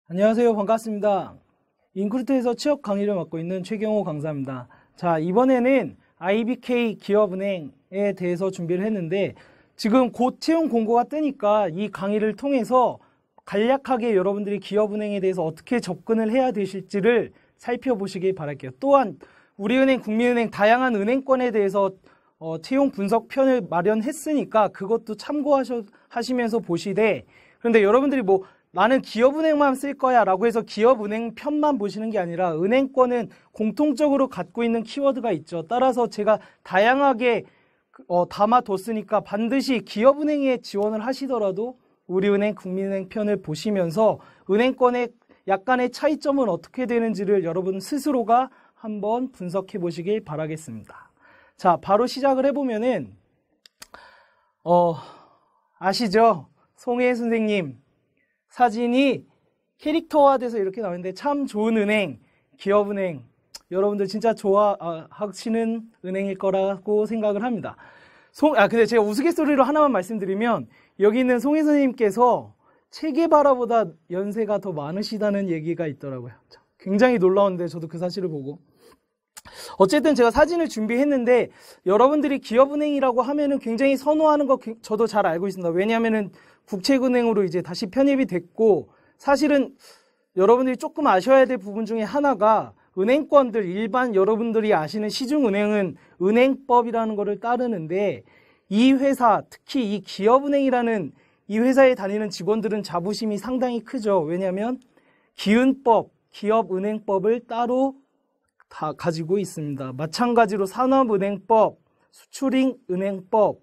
안녕하세요. 반갑습니다. 인크루트에서 취업 강의를 맡고 있는 최경호 강사입니다. 자, 이번에는 IBK 기업은행에 대해서 준비를 했는데 지금 곧 채용 공고가 뜨니까 이 강의를 통해서 간략하게 여러분들이 기업은행에 대해서 어떻게 접근을 해야 되실지를 살펴보시길 바랄게요. 또한 우리은행, 국민은행 다양한 은행권에 대해서 채용 분석편을 마련했으니까 그것도 참고하시면서 보시되, 그런데 여러분들이 나는 기업은행만 쓸 거야 라고 해서 기업은행 편만 보시는 게 아니라 은행권은 공통적으로 갖고 있는 키워드가 있죠. 따라서 제가 다양하게 담아뒀으니까 반드시 기업은행에 지원을 하시더라도 우리은행, 국민은행 편을 보시면서 은행권의 약간의 차이점은 어떻게 되는지를 여러분 스스로가 한번 분석해 보시길 바라겠습니다. 자, 바로 시작을 해보면은 아시죠? 송혜 선생님 사진이 캐릭터화돼서 이렇게 나오는데 참 좋은 은행, 기업은행, 여러분들 진짜 좋아하시는 은행일 거라고 생각을 합니다. 근데 제가 우스갯소리로 하나만 말씀드리면 여기 있는 송혜 선생님께서 체게바라보다 연세가 더 많으시다는 얘기가 있더라고요. 굉장히 놀라운데 저도 그 사실을 보고. 어쨌든 제가 사진을 준비했는데 여러분들이 기업은행이라고 하면은 굉장히 선호하는 거 저도 잘 알고 있습니다. 왜냐하면은 국책은행으로 이제 다시 편입이 됐고, 사실은 여러분들이 조금 아셔야 될 부분 중에 하나가 은행권들, 일반 여러분들이 아시는 시중은행은 은행법이라는 거를 따르는데 이 회사, 특히 이 기업은행이라는 이 회사에 다니는 직원들은 자부심이 상당히 크죠. 왜냐하면 기은법, 기업은행법을 따로 다 가지고 있습니다. 마찬가지로 산업은행법, 수출인은행법,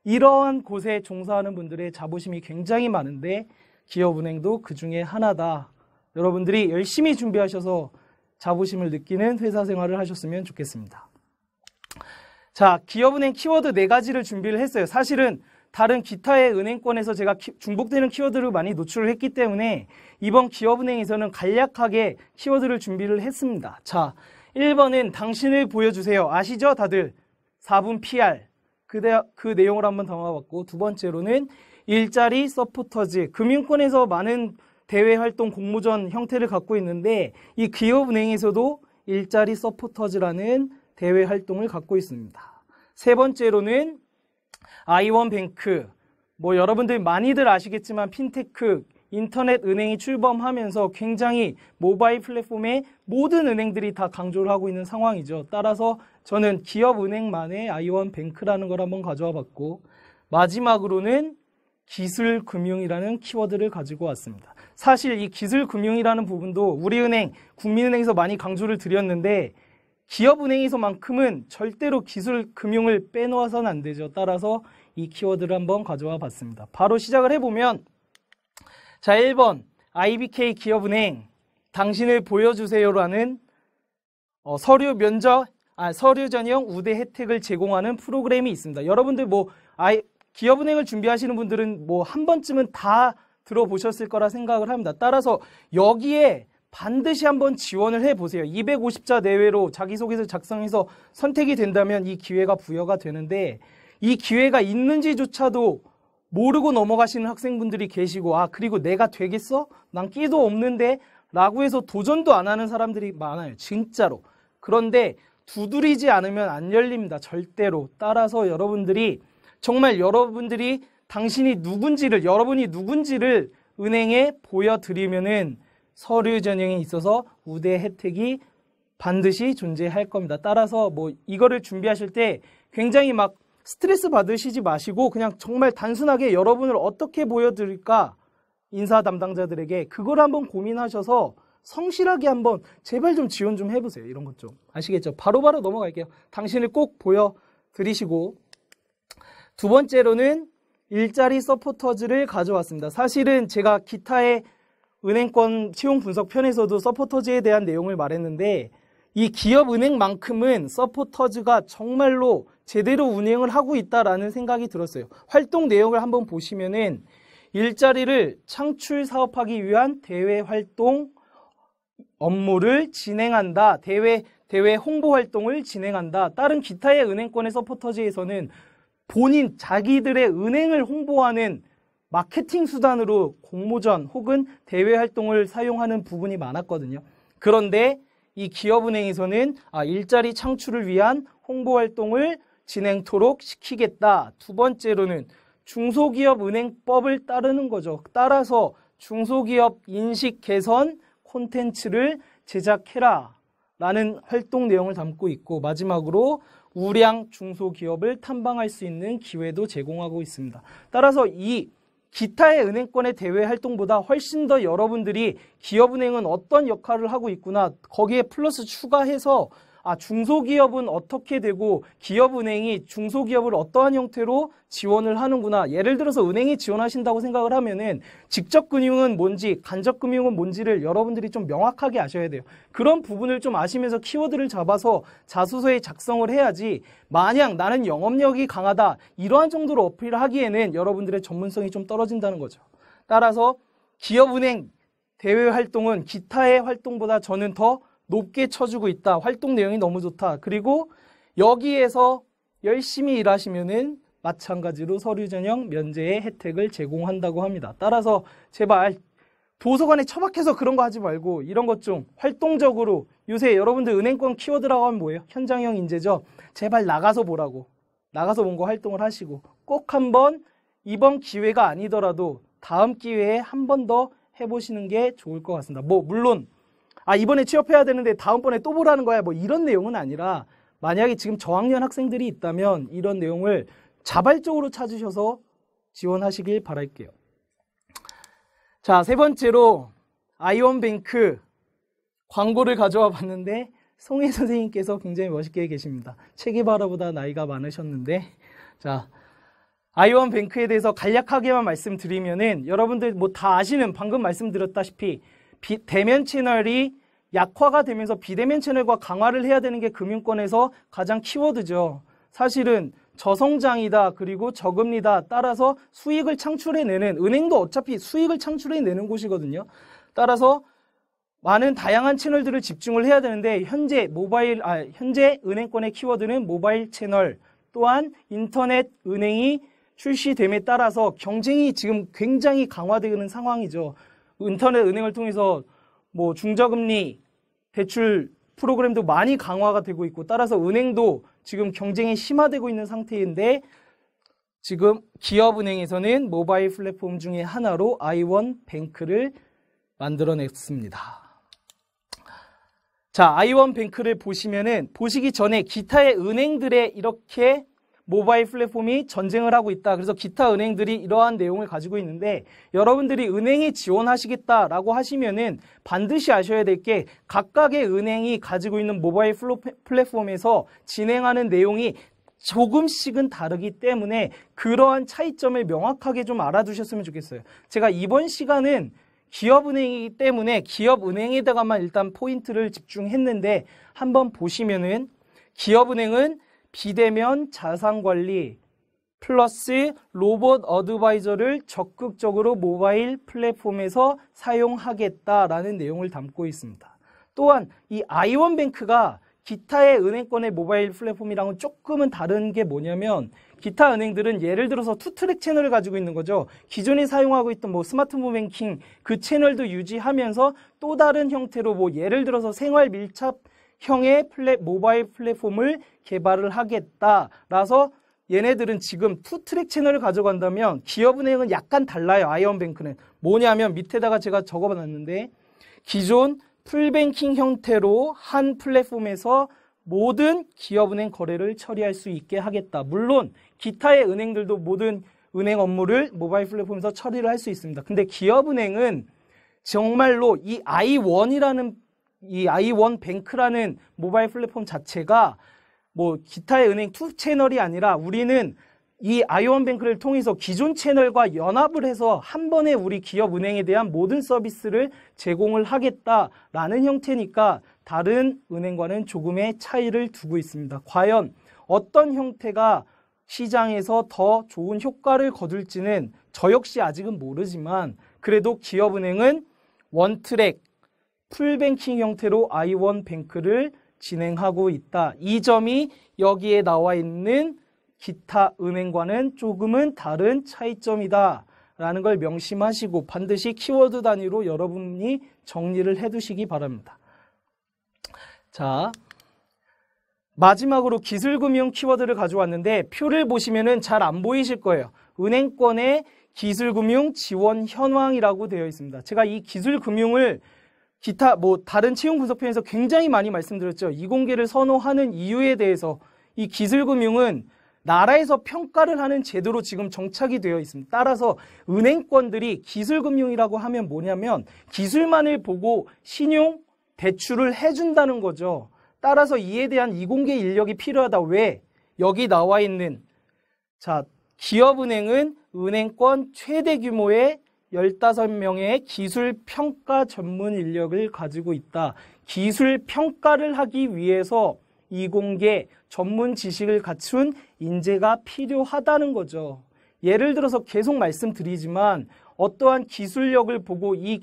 이러한 곳에 종사하는 분들의 자부심이 굉장히 많은데 기업은행도 그 중에 하나다. 여러분들이 열심히 준비하셔서 자부심을 느끼는 회사 생활을 하셨으면 좋겠습니다. 자, 기업은행 키워드 4가지를 준비를 했어요. 사실은 다른 기타의 은행권에서 제가 중복되는 키워드를 많이 노출을 했기 때문에 이번 기업은행에서는 간략하게 키워드를 준비를 했습니다. 자, 1번은 당신을 보여주세요. 아시죠? 다들 4분 PR. 그 내용을 한번 담아봤고, 두 번째로는 일자리 서포터즈. 금융권에서 많은 대외 활동 공모전 형태를 갖고 있는데 이 기업은행에서도 일자리 서포터즈라는 대외 활동을 갖고 있습니다. 세 번째로는 아이원뱅크. 여러분들 많이들 아시겠지만 핀테크, 인터넷 은행이 출범하면서 굉장히 모바일 플랫폼에 모든 은행들이 다 강조를 하고 있는 상황이죠. 따라서 저는 기업은행만의 아이원뱅크라는 걸 한번 가져와 봤고, 마지막으로는 기술금융이라는 키워드를 가지고 왔습니다. 사실 이 기술금융이라는 부분도 우리은행, 국민은행에서 많이 강조를 드렸는데 기업은행에서만큼은 절대로 기술금융을 빼놓아서는 안 되죠. 따라서 이 키워드를 한번 가져와 봤습니다. 바로 시작을 해보면, 자, 1번 IBK 기업은행 당신을 보여주세요라는 서류 전형 우대 혜택을 제공하는 프로그램이 있습니다. 여러분들 기업은행을 준비하시는 분들은 한 번쯤은 다 들어보셨을 거라 생각을 합니다. 따라서 여기에 반드시 한번 지원을 해보세요. 250자 내외로 자기소개서 작성해서 선택이 된다면 이 기회가 부여가 되는데 이 기회가 있는지조차도 모르고 넘어가시는 학생분들이 계시고, 그리고 내가 되겠어? 난 끼도 없는데? 라고 해서 도전도 안 하는 사람들이 많아요. 진짜로. 그런데 두드리지 않으면 안 열립니다. 절대로. 따라서 여러분들이 정말 여러분이 누군지를 은행에 보여드리면은 서류 전형에 있어서 우대 혜택이 반드시 존재할 겁니다. 따라서 이거를 준비하실 때 굉장히 스트레스 받으시지 마시고 그냥 정말 단순하게 여러분을 어떻게 보여드릴까, 인사 담당자들에게 그걸 한번 고민하셔서 성실하게 한번 제발 좀 지원 좀 해보세요. 이런 것 좀 아시겠죠? 바로바로 넘어갈게요. 당신을 꼭 보여드리시고, 두 번째로는 일자리 서포터즈를 가져왔습니다. 사실은 제가 기타의 은행권 채용 분석 편에서도 서포터즈에 대한 내용을 말했는데 이 기업은행만큼은 서포터즈가 정말로 제대로 운영을 하고 있다라는 생각이 들었어요. 활동 내용을 한번 보시면은 일자리를 창출 사업하기 위한 대외 활동 업무를 진행한다. 대외 홍보 활동을 진행한다. 다른 기타의 은행권의 서포터즈에서는 자기들의 은행을 홍보하는 마케팅 수단으로 공모전 혹은 대외 활동을 사용하는 부분이 많았거든요. 그런데 이 기업은행에서는 일자리 창출을 위한 홍보 활동을 진행토록 시키겠다. 두 번째로는 중소기업은행법을 따르는 거죠. 따라서 중소기업 인식 개선 콘텐츠를 제작해라 라는 활동 내용을 담고 있고, 마지막으로 우량 중소기업을 탐방할 수 있는 기회도 제공하고 있습니다. 따라서 이 기타의 은행권의 대외 활동보다 훨씬 더 여러분들이 기업은행은 어떤 역할을 하고 있구나, 거기에 플러스 추가해서 중소기업은 어떻게 되고 기업은행이 중소기업을 어떠한 형태로 지원을 하는구나. 예를 들어서 은행이 지원하신다고 생각을 하면은 직접금융은 뭔지 간접금융은 뭔지를 여러분들이 좀 명확하게 아셔야 돼요. 그런 부분을 좀 아시면서 키워드를 잡아서 자소서에 작성을 해야지, 마냥 나는 영업력이 강하다 이러한 정도로 어필하기에는 여러분들의 전문성이 좀 떨어진다는 거죠. 따라서 기업은행 대외 활동은 기타의 활동보다 저는 더 높게 쳐주고 있다. 활동 내용이 너무 좋다. 그리고 여기에서 열심히 일하시면은 마찬가지로 서류 전형 면제의 혜택을 제공한다고 합니다. 따라서 제발 도서관에 처박혀서 그런 거 하지 말고 이런 것 좀 활동적으로, 요새 여러분들 은행권 키워드라고 하면 뭐예요? 현장형 인재죠. 제발 나가서 보라고. 나가서 뭔가 활동을 하시고 꼭 한번 이번 기회가 아니더라도 다음 기회에 한 번 더 해보시는 게 좋을 것 같습니다. 물론 이번에 취업해야 되는데 다음번에 또 보라는 거야, 이런 내용은 아니라, 만약에 지금 저학년 학생들이 있다면 이런 내용을 자발적으로 찾으셔서 지원하시길 바랄게요. 자, 세 번째로 아이원뱅크 광고를 가져와 봤는데 송혜 선생님께서 굉장히 멋있게 계십니다. 체계바라보다 나이가 많으셨는데, 자, 아이원뱅크에 대해서 간략하게만 말씀드리면은 여러분들 다 아시는, 방금 말씀드렸다시피 대면 채널이 약화가 되면서 비대면 채널과 강화를 해야 되는 게 금융권에서 가장 키워드죠. 사실은 저성장이다, 그리고 저금리다, 따라서 수익을 창출해내는, 은행도 어차피 수익을 창출해내는 곳이거든요. 따라서 많은 다양한 채널들을 집중을 해야 되는데, 현재 은행권의 키워드는 모바일 채널, 또한 인터넷 은행이 출시됨에 따라서 경쟁이 지금 굉장히 강화되는 상황이죠. 인터넷 은행을 통해서 중저금리 대출 프로그램도 많이 강화가 되고 있고, 따라서 은행도 지금 경쟁이 심화되고 있는 상태인데, 지금 기업은행에서는 모바일 플랫폼 중에 하나로 아이원뱅크를 만들어냈습니다. 자, 아이원뱅크를 보시기 전에 기타의 은행들의 이렇게 모바일 플랫폼이 전쟁을 하고 있다. 그래서 기타 은행들이 이러한 내용을 가지고 있는데, 여러분들이 은행이 지원하시겠다라고 하시면은 반드시 아셔야 될 게, 각각의 은행이 가지고 있는 모바일 플랫폼에서 진행하는 내용이 조금씩은 다르기 때문에 그러한 차이점을 명확하게 좀 알아두셨으면 좋겠어요. 제가 이번 시간은 기업은행이기 때문에 기업은행에다가만 일단 포인트를 집중했는데, 한번 보시면은 기업은행은 비대면 자산관리 플러스 로봇 어드바이저를 적극적으로 모바일 플랫폼에서 사용하겠다라는 내용을 담고 있습니다. 또한 이 아이원뱅크가 기타의 은행권의 모바일 플랫폼이랑은 조금은 다른 게 뭐냐면, 기타 은행들은 예를 들어서 투트랙 채널을 가지고 있는 거죠. 기존에 사용하고 있던 스마트폰 뱅킹 그 채널도 유지하면서 또 다른 형태로 예를 들어서 생활 밀착형의 모바일 플랫폼을 개발을 하겠다라서, 얘네들은 지금 투트랙 채널을 가져간다면 기업은행은 약간 달라요. 아이원뱅크는 뭐냐면, 밑에다가 제가 적어놨는데, 기존 풀뱅킹 형태로 한 플랫폼에서 모든 기업은행 거래를 처리할 수 있게 하겠다. 물론 기타의 은행들도 모든 은행 업무를 모바일 플랫폼에서 처리를 할 수 있습니다. 근데 기업은행은 정말로 이 아이원뱅크라는 모바일 플랫폼 자체가 기타의 은행 투 채널이 아니라, 우리는 이 아이원뱅크를 통해서 기존 채널과 연합을 해서 한 번에 우리 기업은행에 대한 모든 서비스를 제공을 하겠다라는 형태니까 다른 은행과는 조금의 차이를 두고 있습니다. 과연 어떤 형태가 시장에서 더 좋은 효과를 거둘지는 저 역시 아직은 모르지만, 그래도 기업은행은 원트랙 풀뱅킹 형태로 아이원뱅크를 진행하고 있다. 이 점이 여기에 나와 있는 기타 은행과는 조금은 다른 차이점이다 라는 걸 명심하시고 반드시 키워드 단위로 여러분이 정리를 해두시기 바랍니다. 자, 마지막으로 기술금융 키워드를 가져왔는데 표를 보시면은 잘 안 보이실 거예요. 은행권의 기술금융 지원 현황이라고 되어 있습니다. 제가 이 기술금융을 기타 다른 채용 분석편에서 굉장히 많이 말씀드렸죠. 이공계를 선호하는 이유에 대해서 이 기술금융은 나라에서 평가를 하는 제도로 지금 정착이 되어 있습니다. 따라서 은행권들이 기술금융이라고 하면 뭐냐면 기술만을 보고 신용, 대출을 해준다는 거죠. 따라서 이에 대한 이공계 인력이 필요하다. 왜? 여기 나와 있는 자, 기업은행은 은행권 최대 규모의 15명의 기술평가 전문 인력을 가지고 있다. 기술평가를 하기 위해서 이공계 전문 지식을 갖춘 인재가 필요하다는 거죠. 예를 들어서 계속 말씀드리지만 어떠한 기술력을 보고 이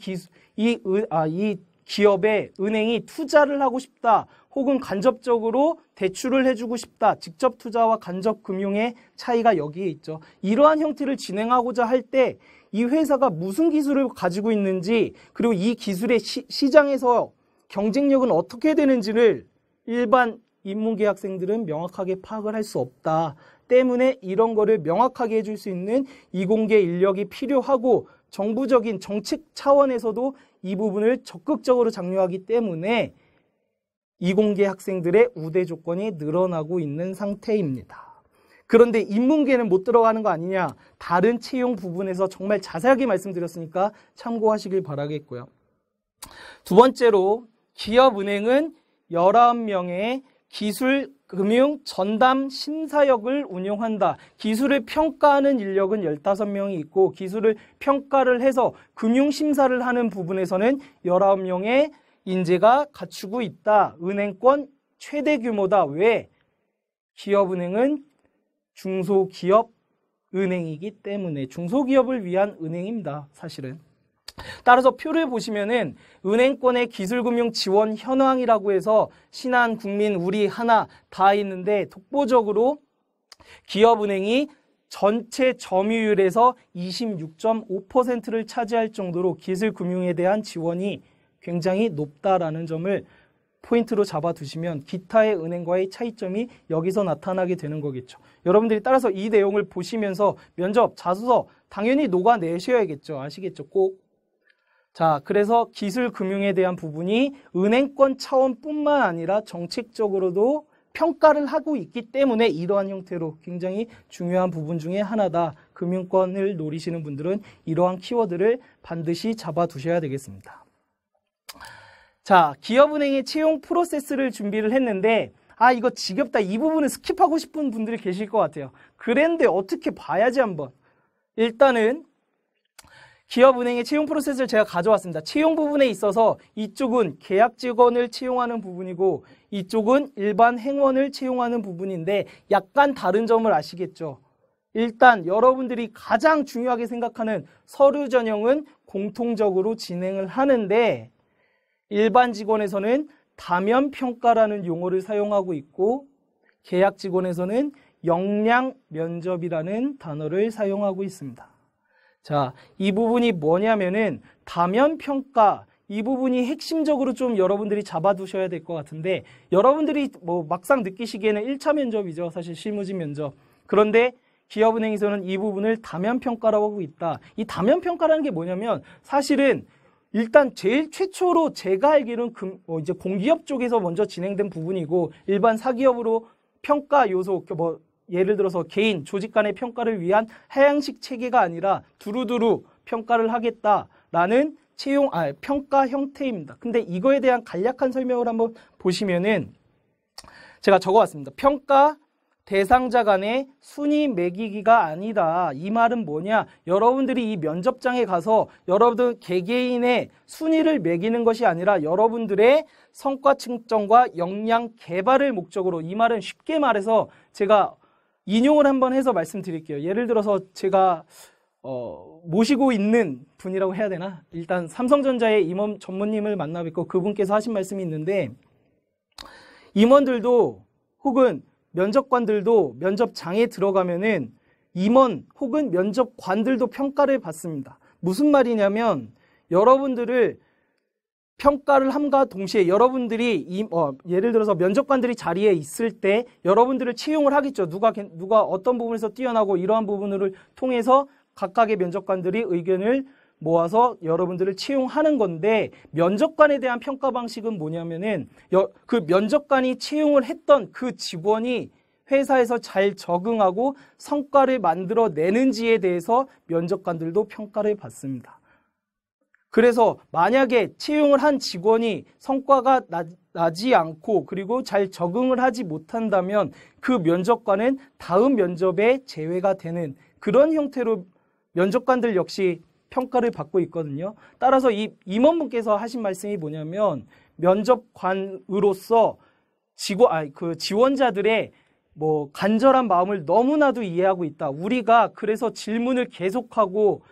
기업에 은행이 투자를 하고 싶다. 혹은 간접적으로 대출을 해주고 싶다. 직접 투자와 간접 금융의 차이가 여기에 있죠. 이러한 형태를 진행하고자 할 때 이 회사가 무슨 기술을 가지고 있는지 그리고 이 기술의 시장에서 경쟁력은 어떻게 되는지를 일반 인문계 학생들은 명확하게 파악을 할 수 없다. 때문에 이런 거를 명확하게 해줄 수 있는 이공계 인력이 필요하고 정부적인 정책 차원에서도 이 부분을 적극적으로 장려하기 때문에 이공계 학생들의 우대 조건이 늘어나고 있는 상태입니다. 그런데 인문계는 못 들어가는 거 아니냐? 다른 채용 부분에서 정말 자세하게 말씀드렸으니까 참고하시길 바라겠고요. 두 번째로 기업은행은 19명의 기술금융 전담 심사역을 운영한다. 기술을 평가하는 인력은 15명이 있고 기술을 평가를 해서 금융심사를 하는 부분에서는 19명의 인재가 갖추고 있다. 은행권 최대 규모다. 왜? 기업은행은 중소기업 은행이기 때문에 중소기업을 위한 은행입니다. 사실은. 따라서 표를 보시면은 은행권의 기술금융 지원 현황이라고 해서 신한, 국민, 우리, 하나 다 있는데 독보적으로 기업은행이 전체 점유율에서 26.5%를 차지할 정도로 기술금융에 대한 지원이 굉장히 높다라는 점을 포인트로 잡아두시면 기타의 은행과의 차이점이 여기서 나타나게 되는 거겠죠. 여러분들이 따라서 이 내용을 보시면서 면접, 자소서 당연히 녹아내셔야겠죠. 아시겠죠? 꼭. 자, 그래서 기술금융에 대한 부분이 은행권 차원뿐만 아니라 정책적으로도 평가를 하고 있기 때문에 이러한 형태로 굉장히 중요한 부분 중에 하나다. 금융권을 노리시는 분들은 이러한 키워드를 반드시 잡아두셔야 되겠습니다. 자, 기업은행의 채용 프로세스를 준비를 했는데 이거 지겹다. 이 부분은 스킵하고 싶은 분들이 계실 것 같아요. 그런데 어떻게 봐야지 한번. 일단은 기업은행의 채용 프로세스를 제가 가져왔습니다. 채용 부분에 있어서 이쪽은 계약 직원을 채용하는 부분이고 이쪽은 일반 행원을 채용하는 부분인데 약간 다른 점을 아시겠죠? 일단 여러분들이 가장 중요하게 생각하는 서류 전형은 공통적으로 진행을 하는데 일반 직원에서는 다면 평가라는 용어를 사용하고 있고 계약 직원에서는 역량 면접이라는 단어를 사용하고 있습니다. 자, 이 부분이 뭐냐면은 다면 평가 이 부분이 핵심적으로 좀 여러분들이 잡아두셔야 될 것 같은데 여러분들이 막상 느끼시기에는 1차 면접이죠. 사실 실무진 면접. 그런데 기업은행에서는 이 부분을 다면 평가라고 하고 있다. 이 다면 평가라는 게 뭐냐면 사실은 일단 제일 최초로 제가 알기로는 이제 공기업 쪽에서 먼저 진행된 부분이고 일반 사기업으로 평가 요소 예를 들어서 개인, 조직 간의 평가를 위한 하향식 체계가 아니라 두루두루 평가를 하겠다라는 평가 형태입니다. 근데 이거에 대한 간략한 설명을 한번 보시면은 제가 적어왔습니다. 평가 대상자 간의 순위 매기기가 아니다. 이 말은 뭐냐? 여러분들이 이 면접장에 가서 여러분들 개개인의 순위를 매기는 것이 아니라 여러분들의 성과 측정과 역량 개발을 목적으로 이 말은 쉽게 말해서 제가 인용을 한번 해서 말씀드릴게요. 예를 들어서 제가 모시고 있는 분이라고 해야 되나? 일단 삼성전자의 임원 전무님을 만나 뵙고 그분께서 하신 말씀이 있는데 임원들도 혹은 면접관들도 면접장에 들어가면은 임원 혹은 면접관들도 평가를 받습니다. 무슨 말이냐면 여러분들을 평가를 함과 동시에 여러분들이 예를 들어서 면접관들이 자리에 있을 때 여러분들을 채용을 하겠죠. 누가 어떤 부분에서 뛰어나고 이러한 부분을 통해서 각각의 면접관들이 의견을 모아서 여러분들을 채용하는 건데, 면접관에 대한 평가 방식은 뭐냐면은 그 면접관이 채용을 했던 그 직원이 회사에서 잘 적응하고 성과를 만들어내는지에 대해서 면접관들도 평가를 받습니다. 그래서 만약에 채용을 한 직원이 성과가 나지 않고 그리고 잘 적응을 하지 못한다면 그 면접관은 다음 면접에 제외가 되는 그런 형태로 면접관들 역시 평가를 받고 있거든요. 따라서 이 임원분께서 하신 말씀이 뭐냐면 면접관으로서 그 지원자들의 간절한 마음을 너무나도 이해하고 있다. 우리가 그래서 질문을 계속하고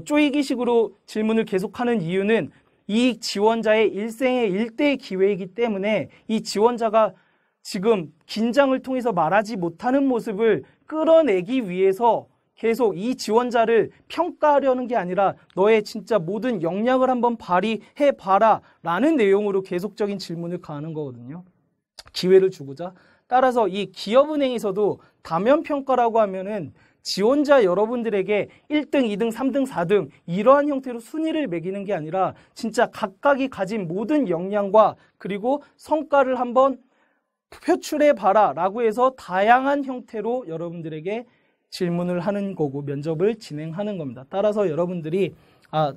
쪼이기식으로 질문을 계속하는 이유는 이 지원자의 일생의 일대의 기회이기 때문에 이 지원자가 지금 긴장을 통해서 말하지 못하는 모습을 끌어내기 위해서 계속 이 지원자를 평가하려는 게 아니라 너의 진짜 모든 역량을 한번 발휘해봐라 라는 내용으로 계속적인 질문을 가하는 거거든요. 기회를 주고자. 따라서 이 기업은행에서도 다면평가라고 하면은 지원자 여러분들에게 1등, 2등, 3등, 4등 이러한 형태로 순위를 매기는 게 아니라 진짜 각각이 가진 모든 역량과 그리고 성과를 한번 표출해봐라 라고 해서 다양한 형태로 여러분들에게 질문을 하는 거고 면접을 진행하는 겁니다. 따라서 여러분들이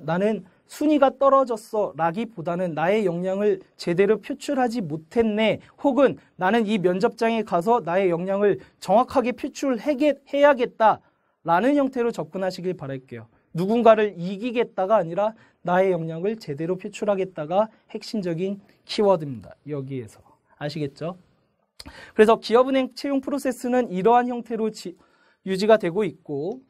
나는 순위가 떨어졌어 라기보다는 나의 역량을 제대로 표출하지 못했네, 혹은 나는 이 면접장에 가서 나의 역량을 정확하게 표출해야겠다 라는 형태로 접근하시길 바랄게요. 누군가를 이기겠다가 아니라 나의 역량을 제대로 표출하겠다가 핵심적인 키워드입니다. 여기에서 아시겠죠? 그래서 기업은행 채용 프로세스는 이러한 형태로 유지가 되고 있고,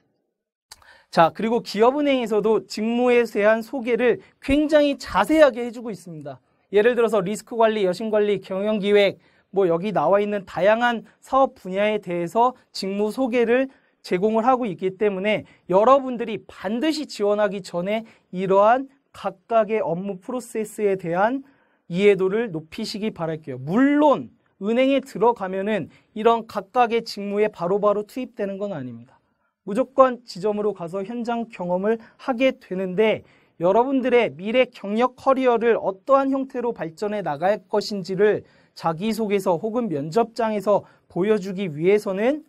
자, 그리고 기업은행에서도 직무에 대한 소개를 굉장히 자세하게 해주고 있습니다. 예를 들어서 리스크 관리, 여신 관리, 경영 기획, 여기 나와 있는 다양한 사업 분야에 대해서 직무 소개를 제공을 하고 있기 때문에 여러분들이 반드시 지원하기 전에 이러한 각각의 업무 프로세스에 대한 이해도를 높이시기 바랄게요. 물론 은행에 들어가면은 이런 각각의 직무에 바로바로 투입되는 건 아닙니다. 무조건 지점으로 가서 현장 경험을 하게 되는데 여러분들의 미래 경력 커리어를 어떠한 형태로 발전해 나갈 것인지를 자기소개서 혹은 면접장에서 보여주기 위해서는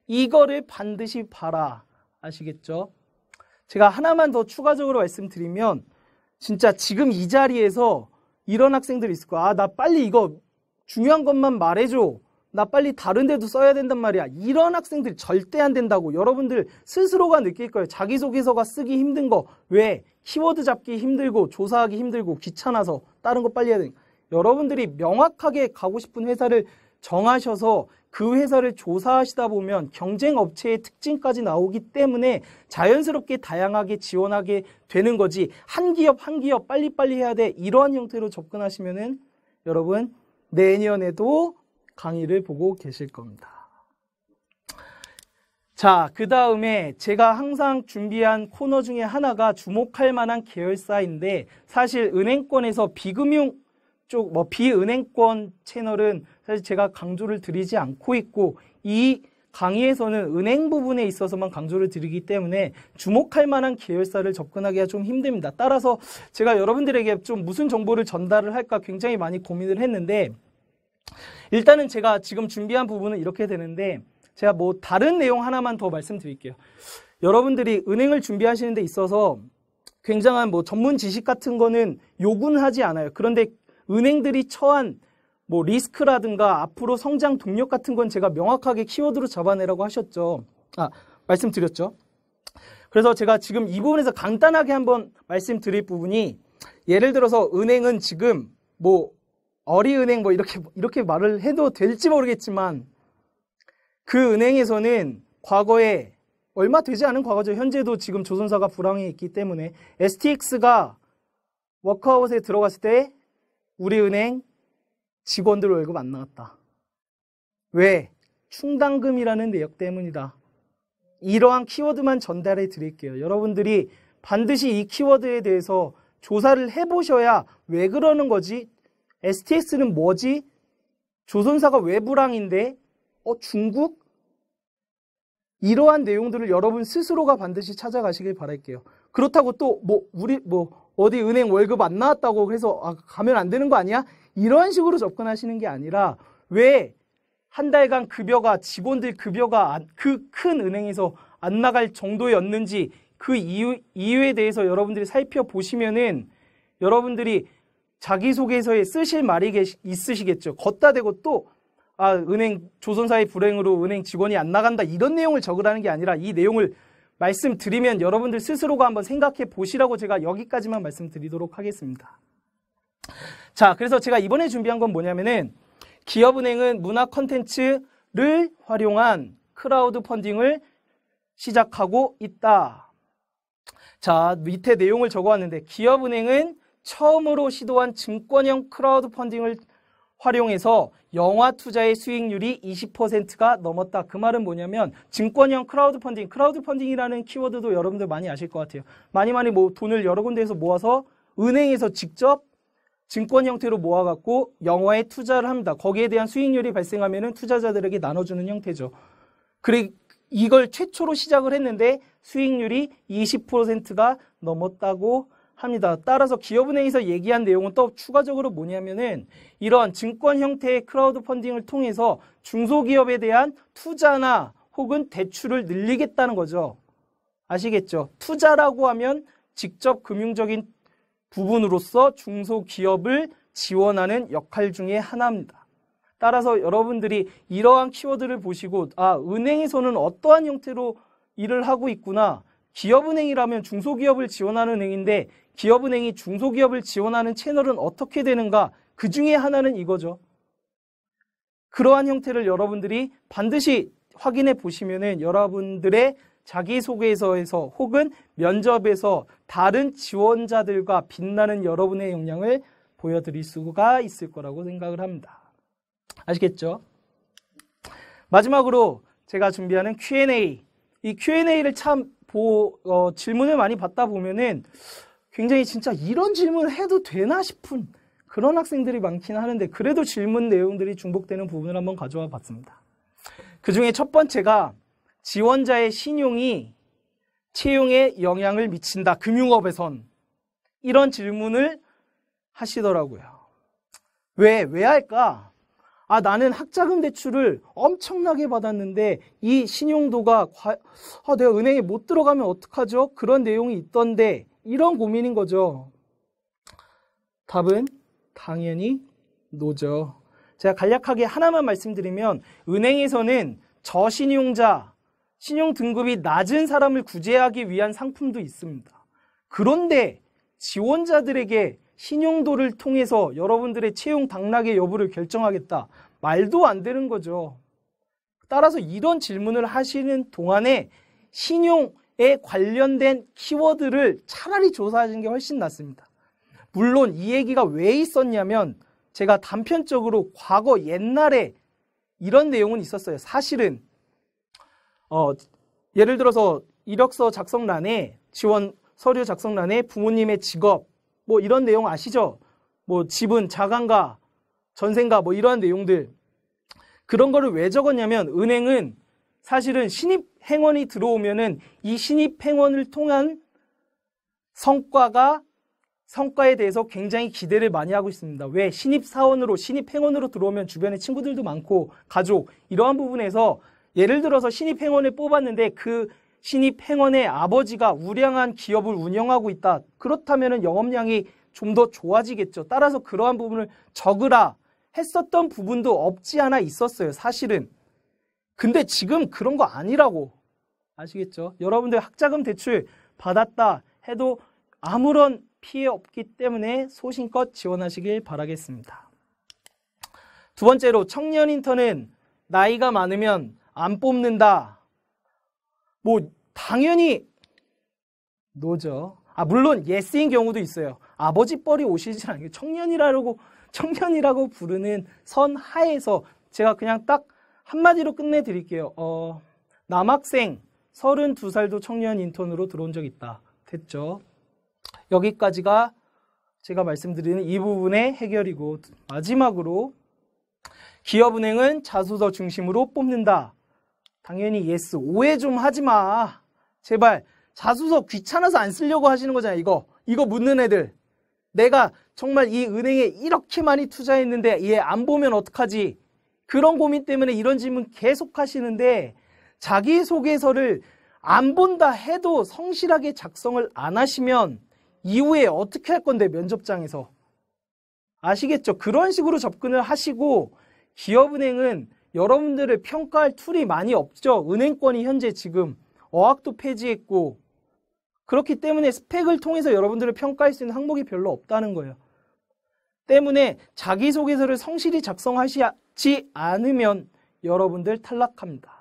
이거를 반드시 봐라. 아시겠죠? 제가 하나만 더 추가적으로 말씀드리면 진짜 지금 이 자리에서 이런 학생들이 있을 거야. 나 빨리 이거 중요한 것만 말해줘. 나 빨리 다른 데도 써야 된단 말이야. 이런 학생들이 절대 안 된다고 여러분들 스스로가 느낄 거예요. 자기소개서가 쓰기 힘든 거. 왜? 키워드 잡기 힘들고 조사하기 힘들고 귀찮아서 다른 거 빨리 해야 되니까. 여러분들이 명확하게 가고 싶은 회사를 정하셔서 그 회사를 조사하시다 보면 경쟁 업체의 특징까지 나오기 때문에 자연스럽게 다양하게 지원하게 되는 거지, 한 기업 한 기업 빨리빨리 해야 돼 이러한 형태로 접근하시면은 여러분 내년에도 강의를 보고 계실 겁니다. 자, 그 다음에 제가 항상 준비한 코너 중에 하나가 주목할 만한 계열사인데, 사실 은행권에서 비금융 쪽, 비은행권 채널은 사실 제가 강조를 드리지 않고 있고, 이 강의에서는 은행 부분에 있어서만 강조를 드리기 때문에 주목할 만한 계열사를 접근하기가 좀 힘듭니다. 따라서 제가 여러분들에게 좀 무슨 정보를 전달을 할까 굉장히 많이 고민을 했는데, 일단은 제가 지금 준비한 부분은 이렇게 되는데, 제가 다른 내용 하나만 더 말씀드릴게요. 여러분들이 은행을 준비하시는 데 있어서 굉장한 전문 지식 같은 거는 요구는 하지 않아요. 그런데 은행들이 처한 리스크라든가 앞으로 성장 동력 같은 건 제가 명확하게 키워드로 잡아내라고 하셨죠. 말씀드렸죠. 그래서 제가 지금 이 부분에서 간단하게 한번 말씀드릴 부분이, 예를 들어서 은행은 지금 어리은행 이렇게 말을 해도 될지 모르겠지만, 그 은행에서는 과거에 얼마 되지 않은 과거죠. 현재도 지금 조선사가 불황에 있기 때문에 STX가 워크아웃에 들어갔을 때 우리은행 직원들 월급 안 나왔다. 왜? 충당금이라는 내역 때문이다. 이러한 키워드만 전달해 드릴게요. 여러분들이 반드시 이 키워드에 대해서 조사를 해보셔야 왜 그러는 거지? STS는 뭐지? 조선사가 왜 불황인데? 중국? 이러한 내용들을 여러분 스스로가 반드시 찾아가시길 바랄게요. 그렇다고 또 우리 어디 은행 월급 안 나왔다고 해서 가면 안 되는 거 아니야? 이런 식으로 접근하시는 게 아니라 왜 한 달간 급여가 직원들 급여가 그 큰 은행에서 안 나갈 정도였는지 그 이유에 대해서 여러분들이 살펴보시면은 여러분들이 자기소개서에 쓰실 말이 있으시겠죠. 걷다 대고 또 은행 조선사의 불행으로 은행 직원이 안 나간다 이런 내용을 적으라는 게 아니라 이 내용을 말씀드리면 여러분들 스스로가 한번 생각해 보시라고 제가 여기까지만 말씀드리도록 하겠습니다. 자, 그래서 제가 이번에 준비한 건 뭐냐면은 기업은행은 문화 콘텐츠를 활용한 크라우드 펀딩을 시작하고 있다. 자, 밑에 내용을 적어왔는데 기업은행은 처음으로 시도한 증권형 크라우드 펀딩을 활용해서 영화 투자의 수익률이 20%가 넘었다. 그 말은 뭐냐면 증권형 크라우드 펀딩이라는 키워드도 여러분들 많이 아실 것 같아요. 많이 돈을 여러 군데에서 모아서 은행에서 직접 증권 형태로 모아갖고 영화에 투자를 합니다. 거기에 대한 수익률이 발생하면은 투자자들에게 나눠주는 형태죠. 그리고 이걸 최초로 시작을 했는데 수익률이 20%가 넘었다고 합니다. 따라서 기업은행에서 얘기한 내용은 또 추가적으로 뭐냐면은 이런 증권 형태의 크라우드 펀딩을 통해서 중소기업에 대한 투자나 혹은 대출을 늘리겠다는 거죠. 아시겠죠? 투자라고 하면 직접 금융적인 부분으로서 중소기업을 지원하는 역할 중에 하나입니다. 따라서 여러분들이 이러한 키워드를 보시고 은행에서는 어떠한 형태로 일을 하고 있구나. 기업은행이라면 중소기업을 지원하는 은행인데 기업은행이 중소기업을 지원하는 채널은 어떻게 되는가? 그 중에 하나는 이거죠. 그러한 형태를 여러분들이 반드시 확인해 보시면은 여러분들의 자기소개서에서 혹은 면접에서 다른 지원자들과 빛나는 여러분의 역량을 보여드릴 수가 있을 거라고 생각을 합니다. 아시겠죠? 마지막으로 제가 준비하는 Q&A. 이 Q&A를 질문을 많이 받다 보면은 굉장히 진짜 이런 질문을 해도 되나 싶은 그런 학생들이 많긴 하는데 그래도 질문 내용들이 중복되는 부분을 한번 가져와 봤습니다. 그 중에 첫 번째가 지원자의 신용이 채용에 영향을 미친다. 금융업에선. 이런 질문을 하시더라고요. 왜 할까? 나는 학자금 대출을 엄청나게 받았는데 이 신용도가 내가 은행에 못 들어가면 어떡하죠? 그런 내용이 있던데 이런 고민인 거죠. 답은 당연히 노죠. 제가 간략하게 하나만 말씀드리면 은행에서는 저신용자, 신용 등급이 낮은 사람을 구제하기 위한 상품도 있습니다. 그런데 지원자들에게 신용도를 통해서 여러분들의 채용 당락의 여부를 결정하겠다. 말도 안 되는 거죠. 따라서 이런 질문을 하시는 동안에 신용에 관련된 키워드를 차라리 조사하시는 게 훨씬 낫습니다. 물론 이 얘기가 왜 있었냐면 제가 단편적으로 과거 옛날에 이런 내용은 있었어요. 사실은 예를 들어서 이력서 작성란에 지원 서류 작성란에 부모님의 직업 이런 내용 아시죠? 집은 자간가 전세인가 이러한 내용들 그런 거를 왜 적었냐면 은행은 사실은 신입 행원이 들어오면은 이 신입 행원을 통한 성과에 대해서 굉장히 기대를 많이 하고 있습니다. 왜? 신입 행원으로 들어오면 주변에 친구들도 많고 가족 이러한 부분에서 예를 들어서 신입 행원을 뽑았는데 그 신입 행원의 아버지가 우량한 기업을 운영하고 있다. 그렇다면 영업량이 좀 더 좋아지겠죠. 따라서 그러한 부분을 적으라 했었던 부분도 없지 않아 있었어요. 사실은. 근데 지금 그런 거 아니라고. 아시겠죠? 여러분들 학자금 대출 받았다 해도 아무런 피해 없기 때문에 소신껏 지원하시길 바라겠습니다. 두 번째로 청년 인턴은 나이가 많으면 안 뽑는다. 당연히 노죠. 물론 예스인 경우도 있어요. 아버지 뻘이 오시지 않아요. 청년이라고 부르는 선 하에서 제가 그냥 딱 한마디로 끝내드릴게요. 남학생 32살도 청년 인턴으로 들어온 적 있다. 됐죠? 여기까지가 제가 말씀드리는 이 부분의 해결이고, 마지막으로 기업은행은 자소서 중심으로 뽑는다. 당연히 예스. 오해 좀 하지 마. 제발. 자소서 귀찮아서 안 쓰려고 하시는 거잖아. 이거 묻는 애들. 내가 정말 이 은행에 이렇게 많이 투자했는데 얘 안 보면 어떡하지? 그런 고민 때문에 이런 질문 계속 하시는데, 자기소개서를 안 본다 해도 성실하게 작성을 안 하시면 이후에 어떻게 할 건데, 면접장에서. 아시겠죠? 그런 식으로 접근을 하시고, 기업은행은 여러분들을 평가할 툴이 많이 없죠. 은행권이 현재 지금 어학도 폐지했고, 그렇기 때문에 스펙을 통해서 여러분들을 평가할 수 있는 항목이 별로 없다는 거예요. 때문에 자기소개서를 성실히 작성하시지 않으면 여러분들 탈락합니다.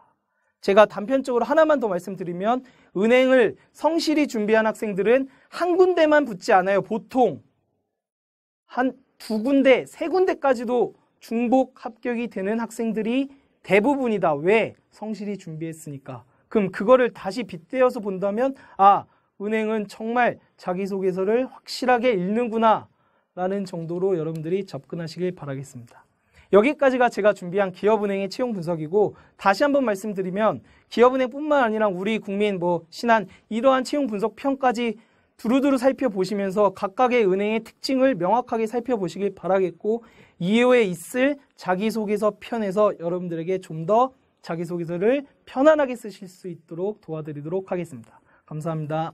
제가 단편적으로 하나만 더 말씀드리면, 은행을 성실히 준비한 학생들은 한 군데만 붙지 않아요. 보통 한 2군데, 3군데까지도 중복 합격이 되는 학생들이 대부분이다. 왜? 성실히 준비했으니까. 그럼 그거를 다시 빗대어서 본다면, 아, 은행은 정말 자기소개서를 확실하게 읽는구나 라는 정도로 여러분들이 접근하시길 바라겠습니다. 여기까지가 제가 준비한 기업은행의 채용 분석이고, 다시 한번 말씀드리면 기업은행뿐만 아니라 우리 국민, 신한 이러한 채용 분석 편까지 두루두루 살펴보시면서 각각의 은행의 특징을 명확하게 살펴보시길 바라겠고, 이후에 있을 자기소개서 편에서 여러분들에게 좀 더 자기소개서를 편안하게 쓰실 수 있도록 도와드리도록 하겠습니다. 감사합니다.